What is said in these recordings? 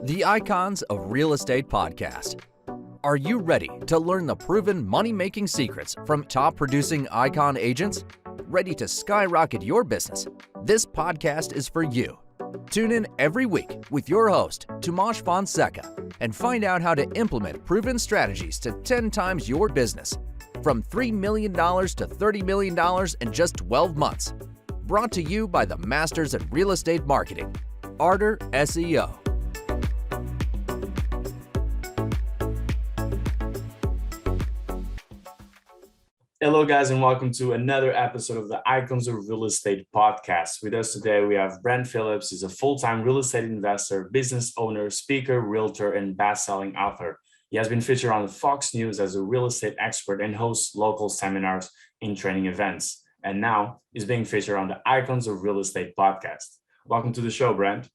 The Icons of Real Estate Podcast. Are you ready to learn the proven money-making secrets from top-producing icon agents? Ready to skyrocket your business? This podcast is for you. Tune in every week with your host, Tomasz Fonseca, and find out how to implement proven strategies to 10 times your business, from $3 million to $30 million in just 12 months. Brought to you by the Masters at Real Estate Marketing, Arter SEO. Hello, guys, and welcome to another episode of the Icons of Real Estate podcast. With us today, we have Brant Phillips. He's a full-time real estate investor, business owner, speaker, realtor, and best-selling author. He has been featured on Fox News as a real estate expert and hosts local seminars and training events. And now he's being featured on the Icons of Real Estate podcast. Welcome to the show, Brant.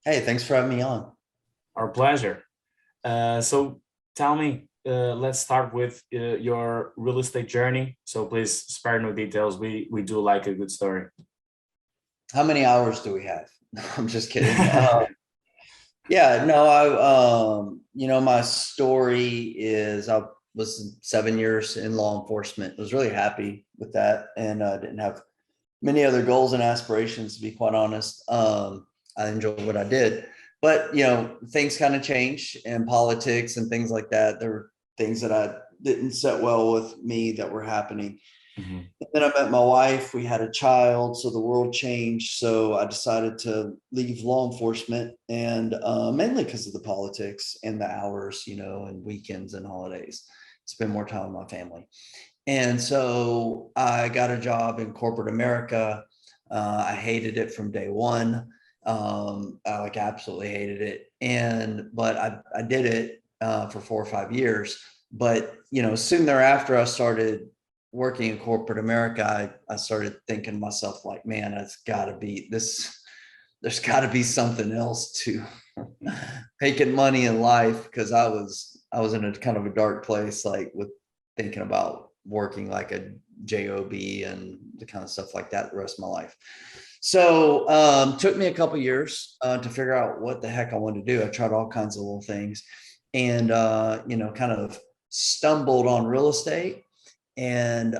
Hey, thanks for having me on. Our pleasure. So tell me, let's start with your real estate journey. So please spare no details. We do like a good story. How many hours do we have? I'm just kidding. My story is I was 7 years in law enforcement. I was really happy with that, and I didn't have many other goals and aspirations, to be quite honest. I enjoyed what I did. But, things kind of change in politics and things like that. There were things that I didn't set well with me that were happening. Mm-hmm. And then I met my wife. We had a child. So the world changed. So I decided to leave law enforcement, and mainly because of the politics and the hours, and weekends and holidays. Spend more time with my family. And so I got a job in corporate America. I hated it from day one. I absolutely hated it. But I did it for 4 or 5 years. But, soon thereafter, I started working in corporate America. I started thinking to myself, like, man, there's got to be something else to making money in life. Because I was in a kind of a dark place, like with thinking about working like a job and the kind of stuff like that the rest of my life. So took me a couple of years to figure out what the heck I wanted to do. I tried all kinds of little things, and kind of stumbled on real estate. And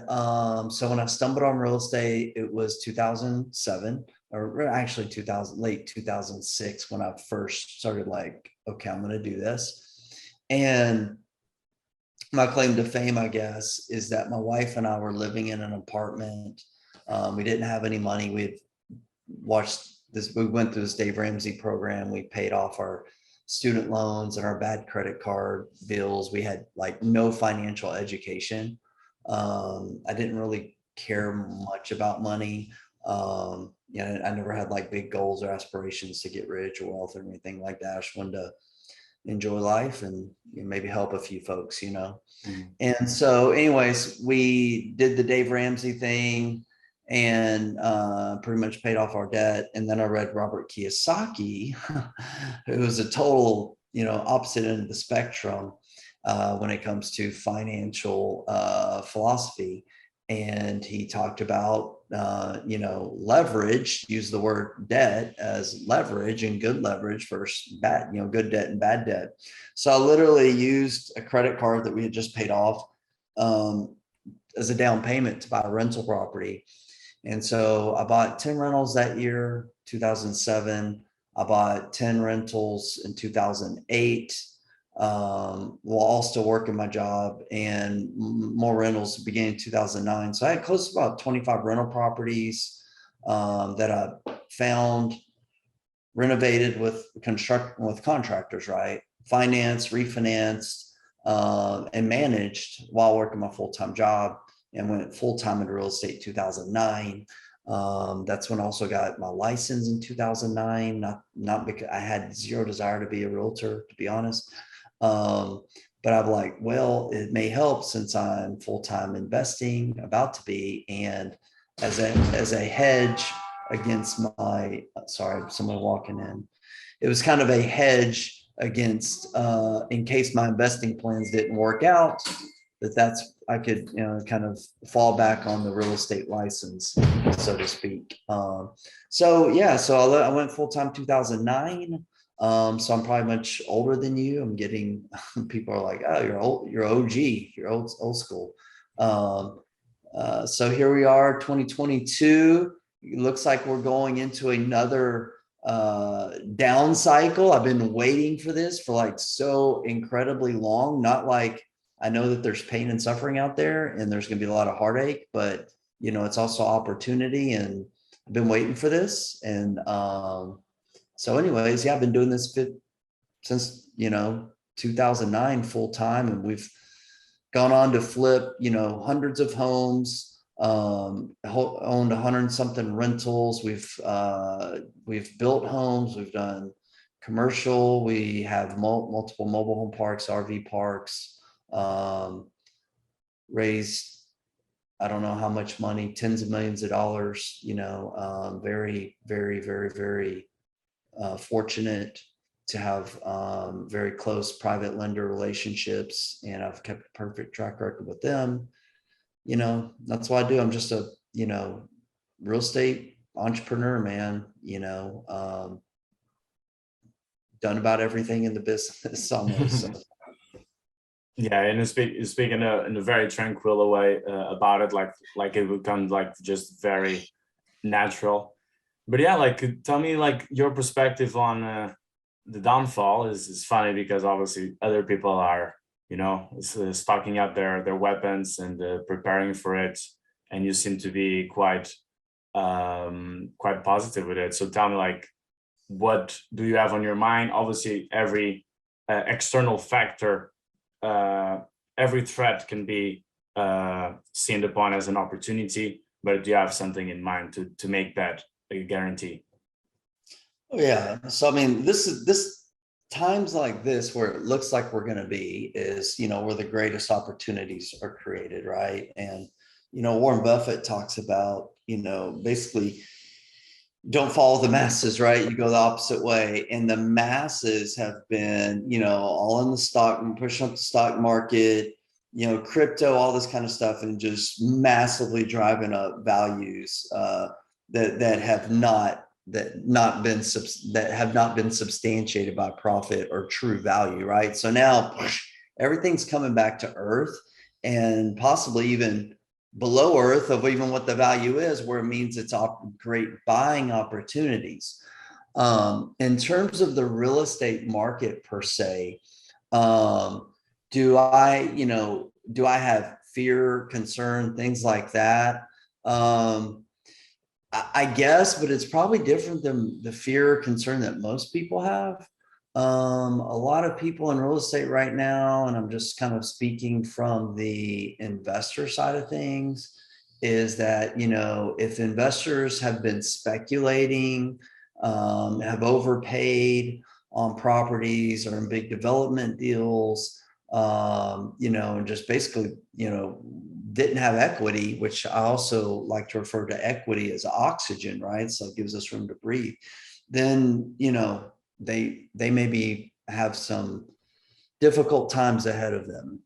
so when I stumbled on real estate, it was 2007, or actually late 2006, when I first started like, okay, I'm going to do this. And my claim to fame, I guess, is that my wife and I were living in an apartment. We didn't have any money. We had watched this. We went through this Dave Ramsey program. We paid off our student loans and our bad credit card bills. We had like no financial education. I didn't really care much about money. I never had like big goals or aspirations to get rich or wealth or anything like that. I just wanted to enjoy life and maybe help a few folks, Mm-hmm. And so anyways, we did the Dave Ramsey thing and pretty much paid off our debt. And then I read Robert Kiyosaki, who was a total, opposite end of the spectrum when it comes to financial philosophy. And he talked about, leverage, use the word debt as leverage, and good leverage versus bad, good debt and bad debt. So I literally used a credit card that we had just paid off as a down payment to buy a rental property. And so I bought 10 rentals that year, 2007. I bought 10 rentals in 2008. While all still working my job, and more rentals began in 2009. So I had close to about 25 rental properties that I found, renovated with contractors, right? Financed, refinanced, and managed while working my full-time job, and went full-time into real estate 2009. That's when I also got my license in 2009, not because I had zero desire to be a realtor, to be honest. But I'm like, well, it may help since I'm full-time investing, about to be, and as a hedge against my, sorry, someone walking in. It was kind of a hedge against, in case my investing plans didn't work out, I could, kind of fall back on the real estate license, so to speak. So I went full-time 2009. So I'm probably much older than you. I'm getting people are like, oh, you're old, you're OG, you're old school. So here we are, 2022. It looks like we're going into another down cycle. I've been waiting for this for like so incredibly long. Not like I know that there's pain and suffering out there and there's going to be a lot of heartache, but it's also opportunity, and I've been waiting for this. And so anyways, yeah, I've been doing this since 2009 full time, and we've gone on to flip hundreds of homes, owned 100 and something rentals. We've built homes, we've done commercial, we have multiple mobile home parks, RV parks, raised I don't know how much money, tens of millions of dollars, very, very, very, very fortunate to have very close private lender relationships, and I've kept a perfect track record with them. That's what I do. I'm just a, real estate entrepreneur, man, done about everything in the business almost. So. Yeah, and you speak in a very tranquil way about it, like it would come like just very natural. But yeah, like tell me like your perspective on the downfall. Is funny because obviously other people are stocking up their weapons and preparing for it, and you seem to be quite positive with it. So tell me, like, what do you have on your mind? Obviously every external factor, every threat can be seen upon as an opportunity, but do you have something in mind to make that a guarantee? Oh yeah. So I mean, this times like this where it looks like we're going to be is where the greatest opportunities are created, right? And Warren Buffett talks about basically don't follow the masses, right? You go the opposite way. And the masses have been, all in the stock and pushing up the stock market, crypto, all this kind of stuff, and just massively driving up values that have not been substantiated by profit or true value, right? So now everything's coming back to earth, and possibly even below earth of even what the value is, where it means it's great buying opportunities. In terms of the real estate market per se, do I have fear, concern, things like that? I guess, but it's probably different than the fear or concern that most people have. A lot of people in real estate right now, and I'm just kind of speaking from the investor side of things, is that, if investors have been speculating, have overpaid on properties or in big development deals, and just basically, didn't have equity, which I also like to refer to equity as oxygen, right? So it gives us room to breathe. Then, they maybe have some difficult times ahead of them.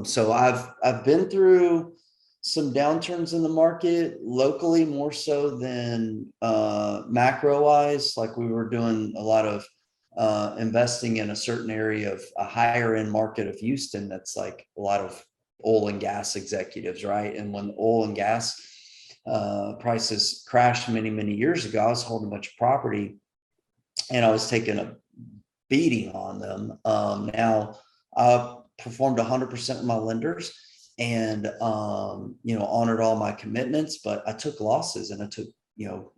So I've been through some downturns in the market locally, more so than macro wise. Like we were doing a lot of investing in a certain area of a higher end market of Houston. That's like a lot of oil and gas executives, right? And when oil and gas prices crashed many, many years ago, I was holding a bunch of property and I was taking a beating on them. Now I performed 100% of my lenders and, honored all my commitments, but I took losses and I took,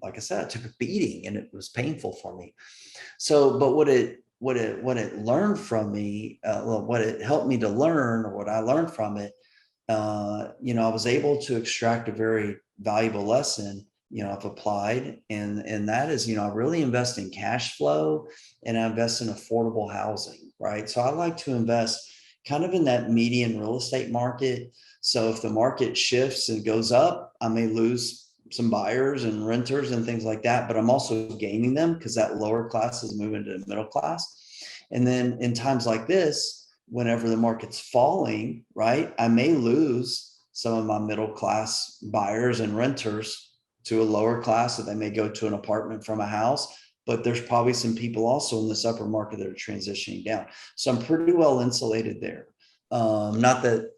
like I said, I took a beating and it was painful for me. So, but what it learned from me, what it helped me to learn, or what I learned from it, I was able to extract a very valuable lesson, I've applied, and that is, I really invest in cash flow and I invest in affordable housing, right? So I like to invest kind of in that median real estate market. So if the market shifts and goes up, I may lose some buyers and renters and things like that, but I'm also gaining them because that lower class is moving to the middle class. And then in times like this, whenever the market's falling, right, I may lose some of my middle class buyers and renters to a lower class, so they may go to an apartment from a house. but there's probably some people also in this upper market that are transitioning down. So I'm pretty well insulated there. Not that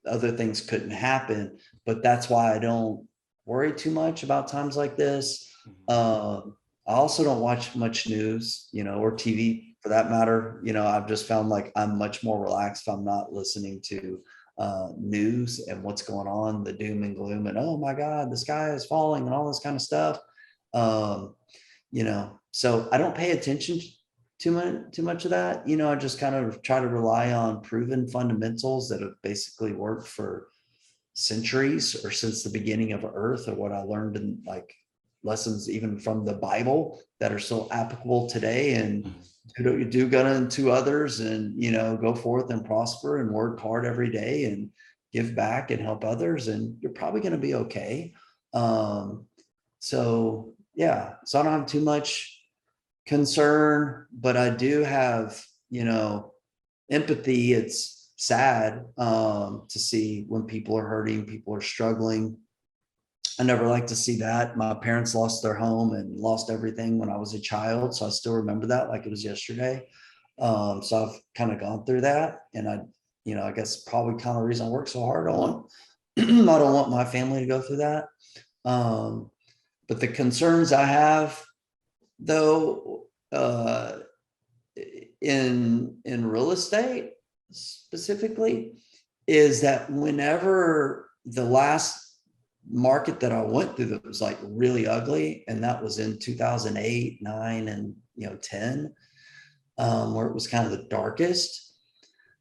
other things couldn't happen, but that's why I don't worry too much about times like this. I also don't watch much news, or TV for that matter. I've just found like I'm much more relaxed if I'm not listening to news and what's going on, the doom and gloom, and oh my God, the sky is falling and all this kind of stuff. So I don't pay attention too much of that. I just kind of try to rely on proven fundamentals that have basically worked for centuries or since the beginning of Earth, or what I learned in like lessons even from the Bible that are still applicable today. And do good unto others, and go forth and prosper and work hard every day and give back and help others, and you're probably going to be okay. So I don't have too much concern, but I do have empathy. It's sad to see when people are hurting, people are struggling. I never like to see that. My parents lost their home and lost everything when I was a child, so I still remember that like it was yesterday. So I've kind of gone through that, and I guess probably kind of the reason I work so hard on I don't want my family to go through that. But the concerns I have, though, in real estate specifically, is that whenever the last market that I went through that was like really ugly, and that was in 2008, 9, and 10, where it was kind of the darkest,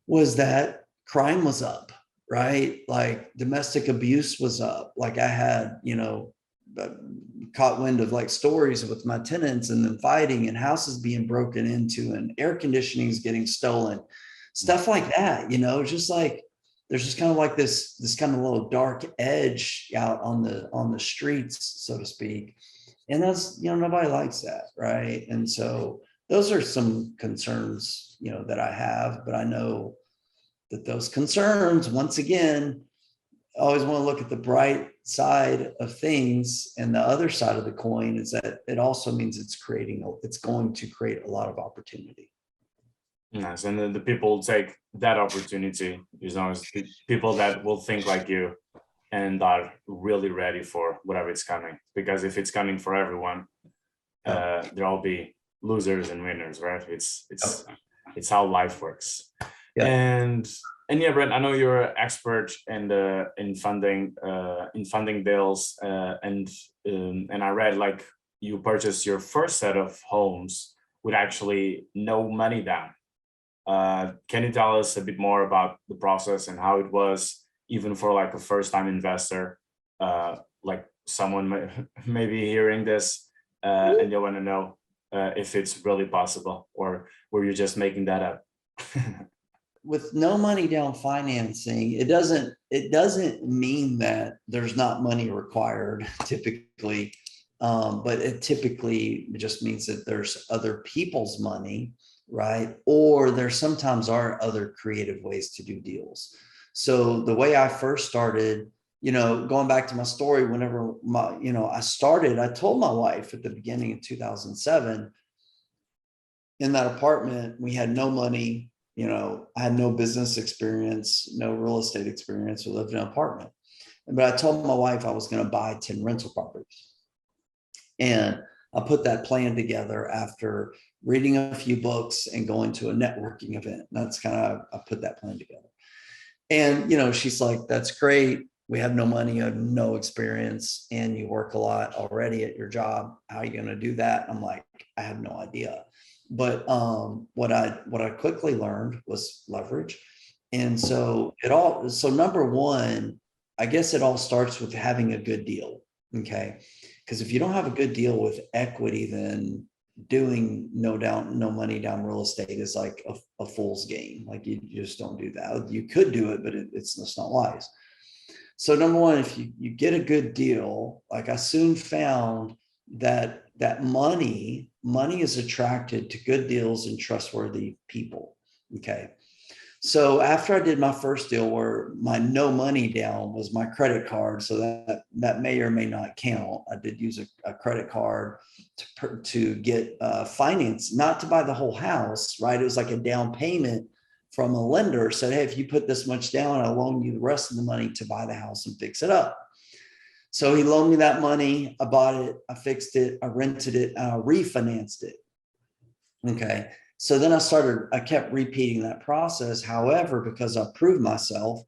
was that crime was up, right? Like domestic abuse was up. Like I had, caught wind of like stories with my tenants and then fighting and houses being broken into and air conditioning is getting stolen, stuff like that. Just like there's just kind of like this kind of little dark edge out on the streets, so to speak. And that's, nobody likes that, right? And so those are some concerns, that I have, but I know that those concerns, once again, I always want to look at the bright side of things. And the other side of the coin is that it also means it's going to create a lot of opportunity. Nice. And then the people take that opportunity, as people that will think like you and are really ready for whatever is coming. Because if it's coming for everyone, there'll all be losers and winners, right? It's how life works. Yeah. And yeah, Brent, I know you're an expert in funding deals, and I read like you purchased your first set of homes with actually no money down. Can you tell us a bit more about the process and how it was, even for like a first-time investor, like someone may be hearing this and they want to know if it's really possible, or were you just making that up? With no money down financing, it doesn't mean that there's not money required typically, but it typically just means that there's other people's money, right? Or there sometimes are other creative ways to do deals. So the way I first started, going back to my story, whenever I started, I told my wife at the beginning of 2007, in that apartment, we had no money. I had no business experience, no real estate experience. We lived in an apartment. But I told my wife I was going to buy 10 rental properties. And I put that plan together after reading a few books and going to a networking event. That's kind of, I put that plan together. And, she's like, that's great. We have no money, you have no experience, and you work a lot already at your job. How are you going to do that? I'm like, I have no idea. But what I quickly learned was leverage. And so number one, I guess it all starts with having a good deal. Okay. Because if you don't have a good deal with equity, then doing no money down real estate is like a fool's game. Like you just don't do that. You could do it, but it's not wise. So number one, if you get a good deal, like I soon found that money is attracted to good deals and trustworthy people. Okay. So after I did my first deal, where my no money down was my credit card, so that may or may not count. I did use a credit card to get finance, not to buy the whole house, right? It was like a down payment from a lender. Said, hey, if you put this much down, I'll loan you the rest of the money to buy the house and fix it up. So he loaned me that money. I bought it, I fixed it, I rented it, and I refinanced it. Okay. So then I kept repeating that process. However, because I proved myself,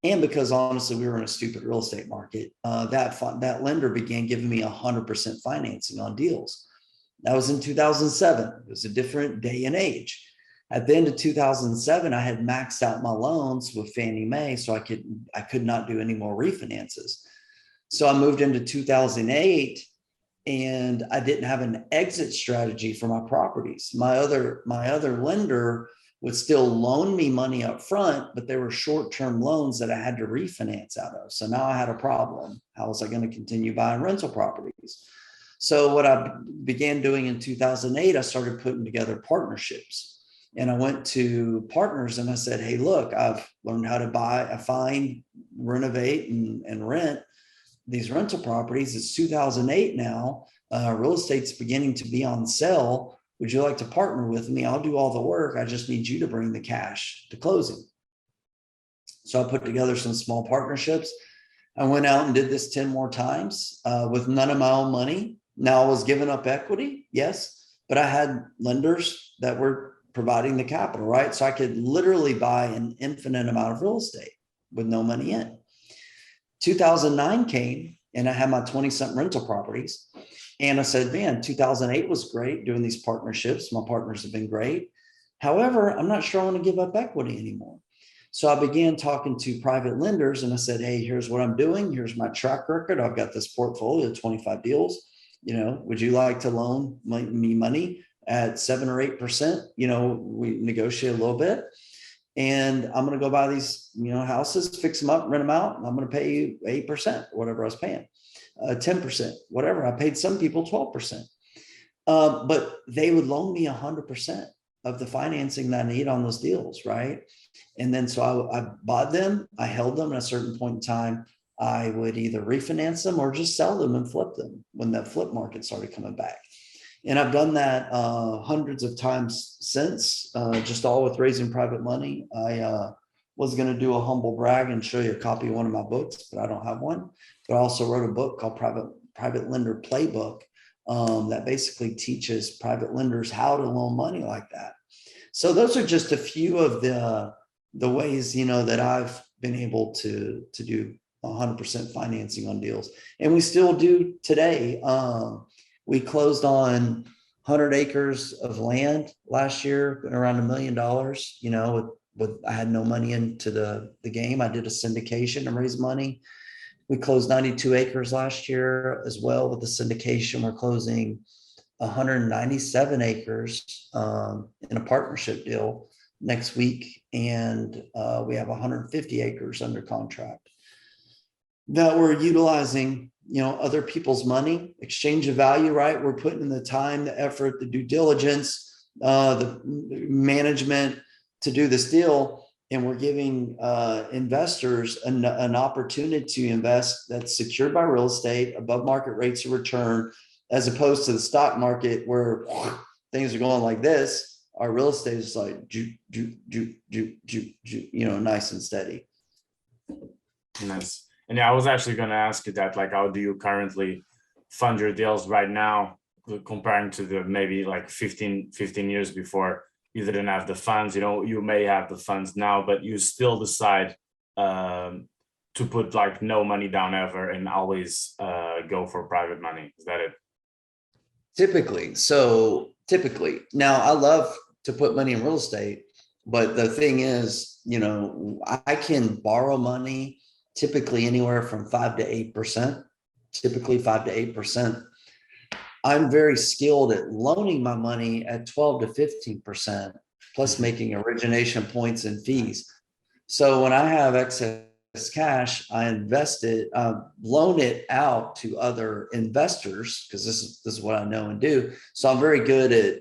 and because honestly, we were in a stupid real estate market, that lender began giving me 100% financing on deals. That was in 2007. It was a different day and age. At the end of 2007, I had maxed out my loans with Fannie Mae, so I could not do any more refinances. So I moved into 2008, and I didn't have an exit strategy for my properties. My other lender would still loan me money up front, but there were short-term loans that I had to refinance out of. So now I had a problem. How was I going to continue buying rental properties? So what I began doing in 2008, I started putting together partnerships. And I went to partners and I said, hey, look, I've learned how to find, renovate, and rent these rental properties. It's 2008 now. Real estate's beginning to be on sale. Would you like to partner with me? I'll do all the work. I just need you to bring the cash to closing. So I put together some small partnerships. I went out and did this 10 more times with none of my own money. Now I was giving up equity, yes, but I had lenders that were providing the capital, right? So I could literally buy an infinite amount of real estate with no money in. 2009 came and I had my 20-something rental properties. And I said, man, 2008 was great doing these partnerships. My partners have been great. However, I'm not sure I want to give up equity anymore. So I began talking to private lenders and I said, hey, here's what I'm doing. Here's my track record. I've got this portfolio of 25 deals. Would you like to loan me money at 7 or 8%? We negotiate a little bit. And I'm going to go buy these, houses, fix them up, rent them out. And I'm going to pay you 8%, whatever I was paying, 10%, whatever. I paid some people 12%. But they would loan me 100% of the financing that I need on those deals, right? And then so I bought them, I held them. At a certain point in time, I would either refinance them or just sell them and flip them when that flip market started coming back. And I've done that hundreds of times since, just all with raising private money. I was going to do a humble brag and show you a copy of one of my books, but I don't have one. But I also wrote a book called Private Lender Playbook that basically teaches private lenders how to loan money like that. So those are just a few of the ways, that I've been able to do 100% financing on deals. And we still do today. We closed on 100 acres of land last year, around $1 million, I had no money into the game. I did a syndication and raised money. We closed 92 acres last year as well with the syndication. We're closing 197 acres in a partnership deal next week. And we have 150 acres under contract that we're utilizing, other people's money, exchange of value, right? We're putting in the time, the effort, the due diligence, the management to do this deal. And we're giving investors an opportunity to invest that's secured by real estate, above market rates of return, as opposed to the stock market where things are going like this. Our real estate is like, nice and steady. Nice. And yeah, I was actually going to ask you that, like, how do you currently fund your deals right now, comparing to the maybe like 15 years before? You didn't have the funds, you may have the funds now, but you still decide to put like no money down ever and always go for private money. Is that it? Typically. Now I love to put money in real estate, but the thing is, I can borrow money typically anywhere from 5 to 8%, typically 5 to 8%. I'm very skilled at loaning my money at 12 to 15%, plus making origination points and fees. So when I have excess cash, I invest it, loan it out to other investors, because this is what I know and do. So I'm very good at,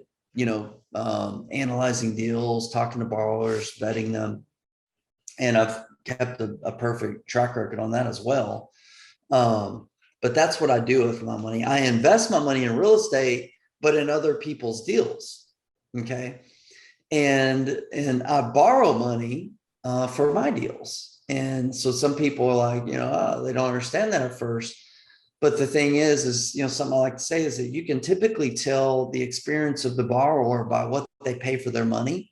analyzing deals, talking to borrowers, vetting them, and I've kept a perfect track record on that as well. But that's what I do with my money. I invest my money in real estate, but in other people's deals. Okay. And I borrow money for my deals. And so some people are like, they don't understand that at first. But the thing is, something I like to say is that you can typically tell the experience of the borrower by what they pay for their money.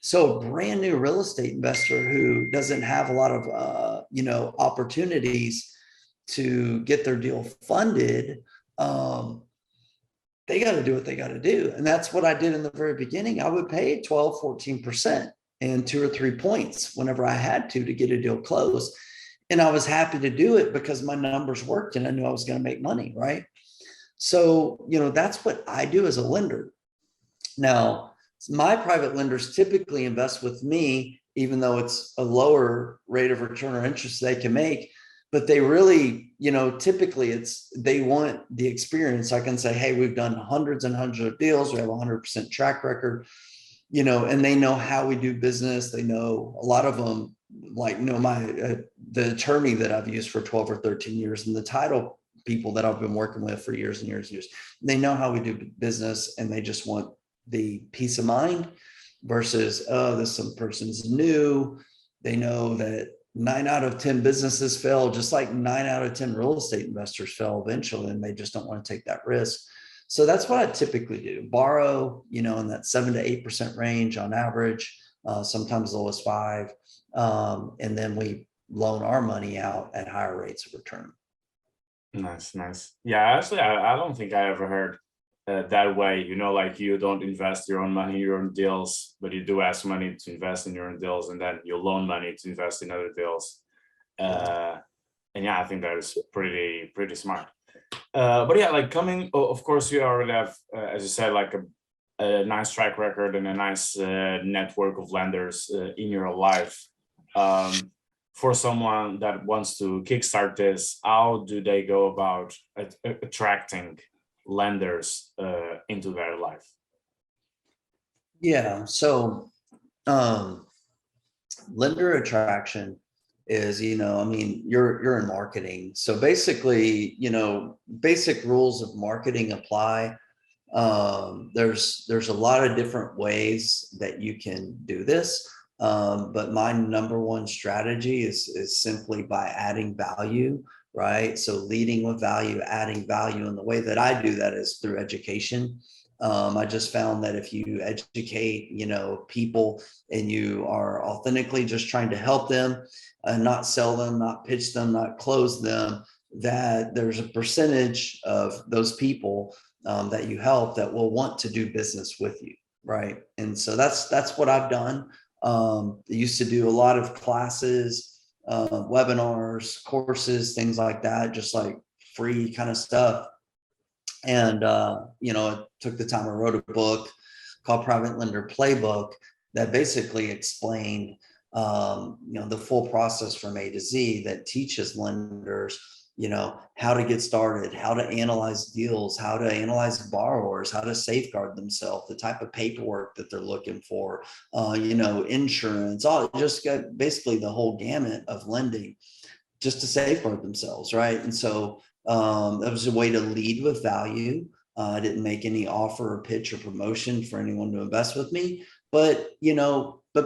So a brand new real estate investor who doesn't have a lot of, opportunities to get their deal funded, they got to do what they got to do. And that's what I did in the very beginning. I would pay 12, 14% and 2 or 3 points whenever I had to get a deal closed. And I was happy to do it because my numbers worked and I knew I was going to make money. Right. So, that's what I do as a lender. Now, my private lenders typically invest with me, even though it's a lower rate of return or interest they can make. But they really, typically they want the experience. I can say, hey, we've done hundreds and hundreds of deals. We have 100% track record, and they know how we do business. They know a lot of them, like, the attorney that I've used for 12 or 13 years and the title people that I've been working with for years and years and years. They know how we do business and they just want the peace of mind versus, some person's new. They know that 9 out of 10 businesses fail, just like 9 out of 10 real estate investors fail eventually, and they just don't want to take that risk. So that's what I typically do. Borrow, in that 7 to 8% range on average, sometimes as low as 5. And then we loan our money out at higher rates of return. Nice. Yeah, actually, I don't think I ever heard that way. Like, you don't invest your own money in your own deals, but you do ask money to invest in your own deals, and then you loan money to invest in other deals. And yeah, I think that is pretty smart. But yeah, like, of course, you already have, as you said, like a nice track record and a nice network of lenders in your life. For someone that wants to kickstart this, how do they go about attracting lenders into their life? Yeah. So lender attraction is, you're in marketing. So basically, basic rules of marketing apply. There's a lot of different ways that you can do this. But my number one strategy is simply by adding value, right? So leading with value, adding value. And the way that I do that is through education. I just found that if you educate, people, and you are authentically just trying to help them and not sell them, not pitch them, not close them, that there's a percentage of those people that you help that will want to do business with you. Right. And so that's what I've done. I used to do a lot of classes, webinars, courses, things like that, just like free kind of stuff. And, I took the time, I wrote a book called Private Lender Playbook that basically explained, the full process from A to Z that teaches lenders, how to get started, how to analyze deals, how to analyze borrowers, how to safeguard themselves, the type of paperwork that they're looking for, insurance, all just got basically the whole gamut of lending just to safeguard themselves. Right. And so that was a way to lead with value. I didn't make any offer or pitch or promotion for anyone to invest with me, but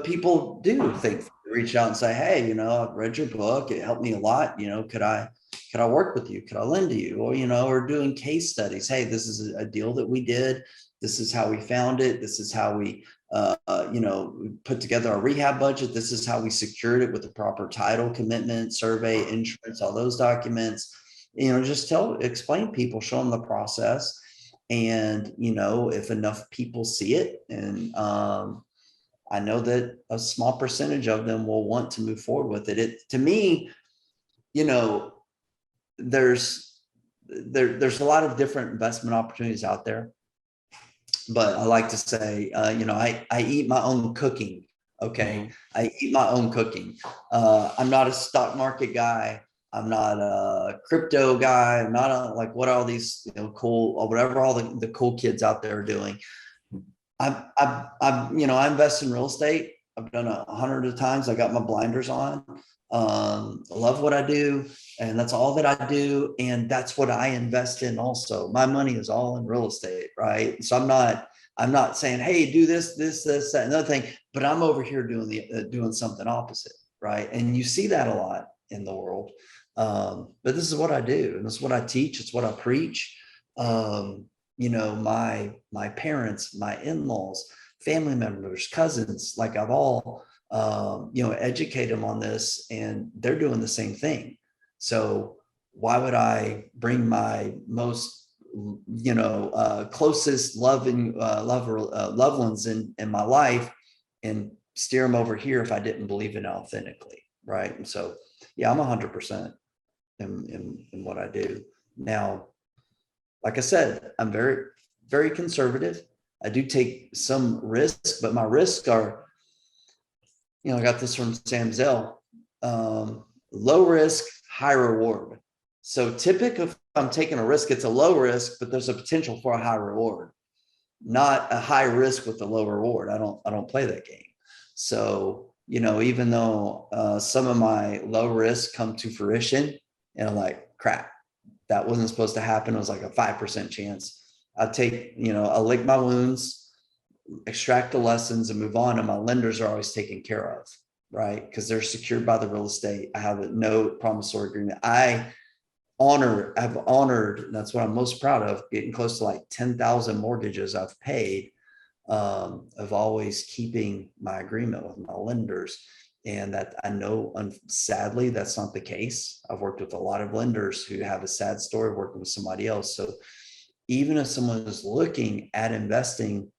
people do think, reach out and say, hey, I've read your book. It helped me a lot. Could I work with you? Could I lend to you? Or doing case studies. Hey, this is a deal that we did. This is how we found it. This is how we, put together our rehab budget. This is how we secured it with the proper title, commitment, survey, insurance, all those documents. Just explain people, show them the process. And, if enough people see it, and I know that a small percentage of them will want to move forward with it. To me, there's a lot of different investment opportunities out there, but I like to say, I eat my own cooking. Okay. Mm-hmm. I eat my own cooking. I'm not a stock market guy. I'm not a crypto guy. I'm not like what all these, cool, or whatever all the cool kids out there are doing. I invest in real estate. I've done 100 of times. I got my blinders on. I love what I do, and that's all that I do. And that's what I invest in also. My money is all in real estate, right? So I'm not saying, hey, do this, that, another thing, but I'm over here doing something opposite, right? And you see that a lot in the world. But this is what I do, and this is what I teach. It's what I preach. My parents, my in-laws, family members, cousins, like I've all, educate them on this, and they're doing the same thing. So why would I bring my most, closest loved ones in my life and steer them over here if I didn't believe in it authentically, right? And so, yeah, I'm 100% in what I do. Now, like I said, I'm very, very conservative. I do take some risks, but my risks are, I got this from Sam Zell, low risk, high reward. So typically if I'm taking a risk, it's a low risk, but there's a potential for a high reward, not a high risk with a low reward. I don't play that game. So, even though some of my low risk come to fruition, and I'm like, crap, that wasn't supposed to happen. It was like a 5% chance. I'll lick my wounds, extract the lessons, and move on. And my lenders are always taken care of, right? Because they're secured by the real estate. I have a no promissory agreement. I've honored, and that's what I'm most proud of, getting close to like 10,000 mortgages I've paid, of always keeping my agreement with my lenders. And that I know, sadly, that's not the case. I've worked with a lot of lenders who have a sad story working with somebody else. So even if someone is looking at investing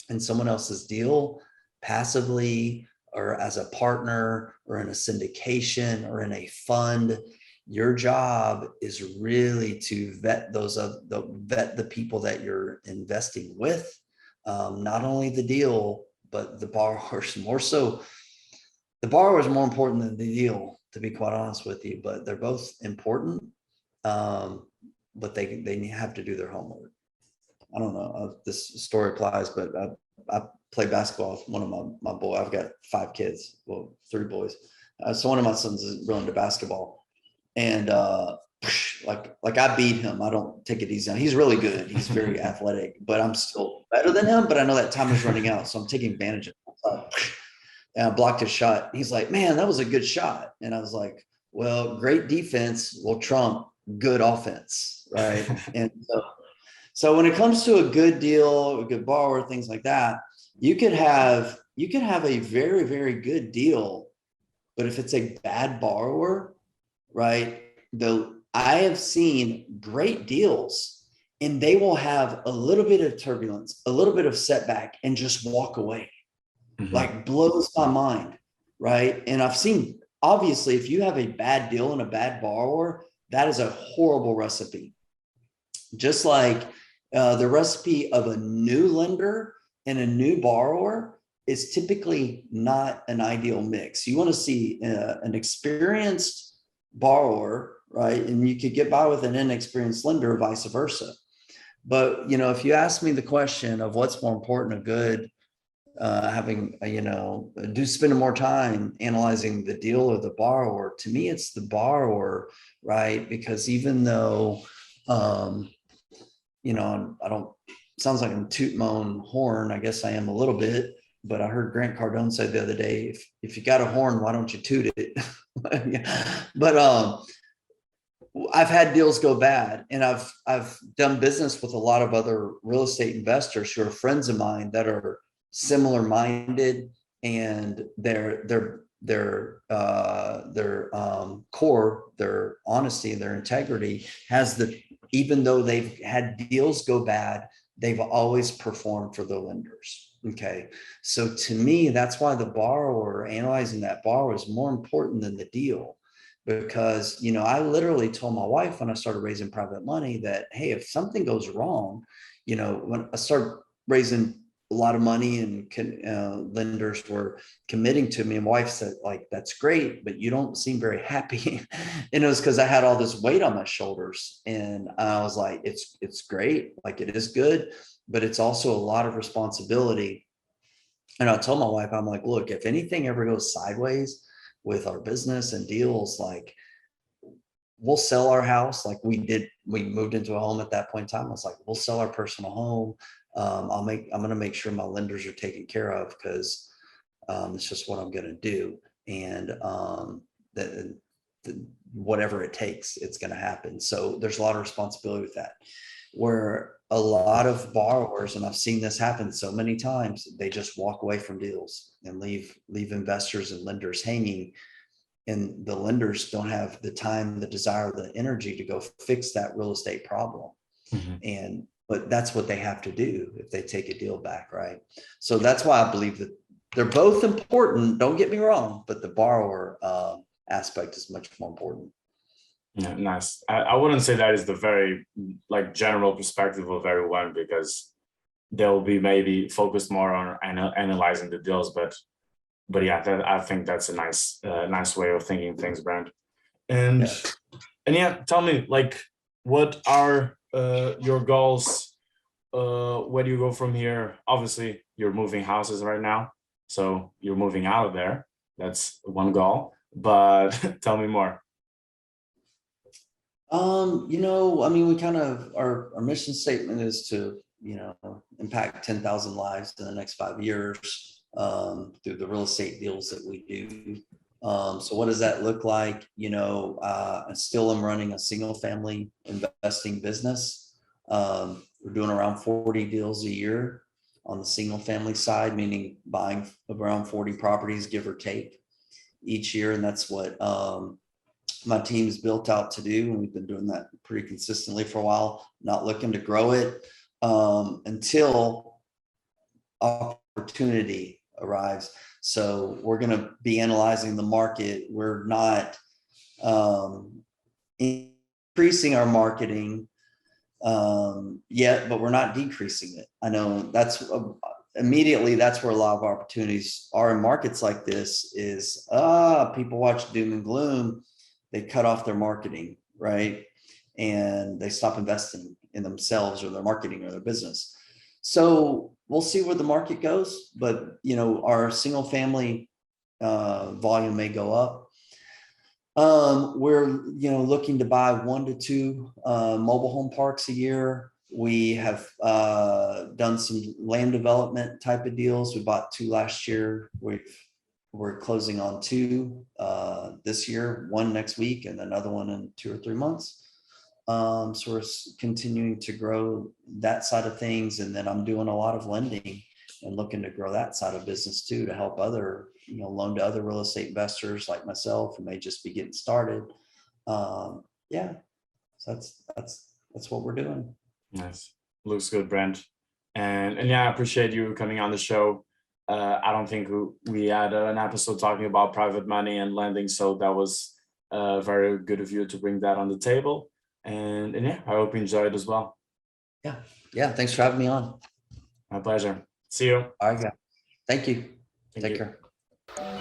in someone else's deal passively, or as a partner, or in a syndication, or in a fund, your job is really to vet the people that you're investing with, not only the deal, but the borrowers. More so, the borrower is more important than the deal, to be quite honest with you, but they're both important. But they have to do their homework. I don't know if this story applies, but I play basketball with one of my boys. I've got 5 kids, well, 3 boys. So one of my sons is really into basketball, and like I beat him. I don't take it easy on him. He's really good. He's very athletic, but I'm still better than him. But I know that time is running out, so I'm taking advantage of it. And I blocked his shot. He's like, man, that was a good shot. And I was like, well, great defense will trump good offense, right? And so when it comes to a good deal, a good borrower, things like that, you could have a very, very good deal, but if it's a bad borrower, right? I have seen great deals, and they will have a little bit of turbulence, a little bit of setback, and just walk away. Mm-hmm. Like, blows my mind, right? And I've seen, obviously, if you have a bad deal and a bad borrower, that is a horrible recipe. Just like the recipe of a new lender and a new borrower is typically not an ideal mix. You want to see an experienced borrower, right? And you could get by with an inexperienced lender, or vice versa. But, if you ask me the question of what's more important, spending more time analyzing the deal or the borrower, to me, it's the borrower, right? Because even though, I don't, sounds like I'm tooting my own horn. I guess I am a little bit, but I heard Grant Cardone say the other day, if you got a horn, why don't you toot it? But I've had deals go bad, and I've done business with a lot of other real estate investors who are friends of mine that are similar minded, and their core, their honesty and their integrity even though they've had deals go bad, they've always performed for the lenders. Okay. So to me, that's why the borrower, analyzing that borrower, is more important than the deal. Because, I literally told my wife when I started raising private money that, hey, if something goes wrong, when I start raising a lot of money and lenders were committing to me, and my wife said, like, that's great, but you don't seem very happy. And it was because I had all this weight on my shoulders. And I was like, it's great. Like, it is good, but it's also a lot of responsibility. And I told my wife, I'm like, look, if anything ever goes sideways with our business and deals, like we'll sell our house like we did. We moved into a home at that point in time. I was like, we'll sell our personal home. I'm going to make sure my lenders are taken care of because it's just what I'm going to do. And that whatever it takes, it's going to happen. So there's a lot of responsibility with that. Where a lot of borrowers, and I've seen this happen so many times, they just walk away from deals and leave investors and lenders hanging. And the lenders don't have the time, the desire, the energy to go fix that real estate problem. Mm-hmm. But that's what they have to do if they take a deal back, right? So that's why I believe that they're both important. Don't get me wrong, but the borrower aspect is much more important. Yeah, nice. I wouldn't say that is the very like general perspective of everyone, because they'll be maybe focused more on analyzing the deals, but yeah, I think that's a nice way of thinking things, Brant. And Yeah. yeah, tell me, like, what are your goals? Where do you go from here? Obviously, you're moving houses right now, so you're moving out of there. That's one goal, but tell me more. I mean, we kind of, our mission statement is to, impact 10,000 lives in the next 5 years through the real estate deals that we do. So what does that look like? I still am running a single family investing business. We're doing around 40 deals a year on the single family side, meaning buying around 40 properties, give or take, each year. And that's what my team's built out to do. And we've been doing that pretty consistently for a while, not looking to grow it until opportunity arrives. So we're going to be analyzing the market. We're not increasing our marketing yet, but we're not decreasing it. I know that's immediately that's where a lot of opportunities are in markets like this is people watch doom and gloom. They cut off their marketing, right? And they stop investing in themselves or their marketing or their business. So we'll see where the market goes, but our single family volume may go up. We're looking to buy 1 to 2 mobile home parks a year. We have done some land development type of deals. We bought 2 last year. We're closing on 2 this year, 1 next week, and another one in 2 or 3 months. So we're continuing to grow that side of things. And then I'm doing a lot of lending and looking to grow that side of business too, to help other, loan to other real estate investors like myself who may just be getting started. Yeah, so that's what we're doing. Nice. Looks good, Brent. And yeah, I appreciate you coming on the show. I don't think we had an episode talking about private money and lending, so that was very good of you to bring that on the table. And yeah, I hope you enjoyed as well. Yeah. Thanks for having me on. My pleasure. See you. All right, guys. Thank you. Thank Take you. care.